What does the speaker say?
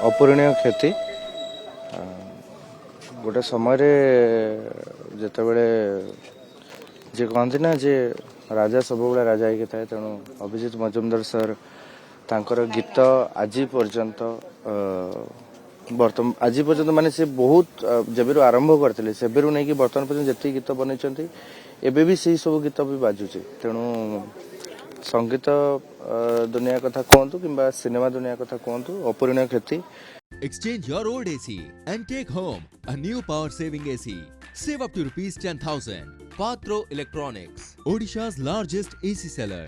ଅପୂରଣୀୟ କ୍ଷତି। ଗୋଟେ ସମୟରେ ଯେତେବେଳେ ଯେ କହନ୍ତି ନା ଯେ ରାଜା ସବୁବେଳେ ରାଜା ହେଇକି ଥାଏ, ତେଣୁ ଅଭିଜିତ ମଜୁମଦାର ସାର୍ ତାଙ୍କର ଗୀତ ଆଜି ପର୍ଯ୍ୟନ୍ତ ଆଜି ପର୍ଯ୍ୟନ୍ତ ମାନେ ସେ ବହୁତ ଯେବେରୁ ଆରମ୍ଭ କରିଥିଲେ ସେବେରୁ ନେଇକି ବର୍ତ୍ତମାନ ପର୍ଯ୍ୟନ୍ତ ଯେତିକି ଗୀତ ବନେଇଛନ୍ତି ଏବେ ବି ସେଇ ସବୁ ଗୀତ ବି ବାଜୁଛି। ତେଣୁ संगीत दुनिया कथा कहतु कि सिनेमा दुनिया कथा कहतु अपरिणय क्षति। Exchange your old AC and take home a new power saving AC. Save up to rupees 10,000. Patro Electronics, Odisha's largest AC seller.